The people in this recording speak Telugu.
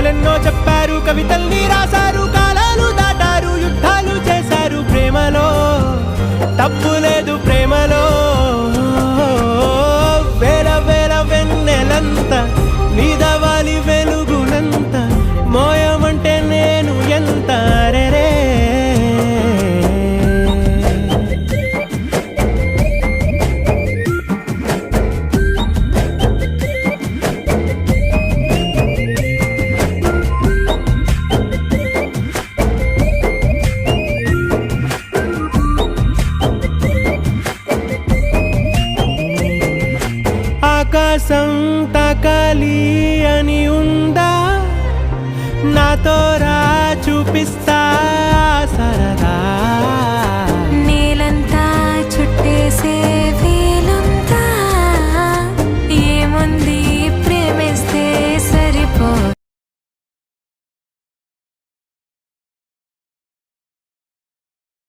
కథలెన్నో చెప్పారు, కవితల్ని రాశారు, కాలాలు దాటారు, యుద్ధాలు చేశారు. ప్రేమలో తప్పు లేదు, ప్రేమలో వేల వేల వెన్నెలంత నీదవాలి వెలుగునంత మోయమంటే నేను ఎంత రే. ఆకాశం తాకాలి అని ఉందా, నాతో రా చూపిస్తా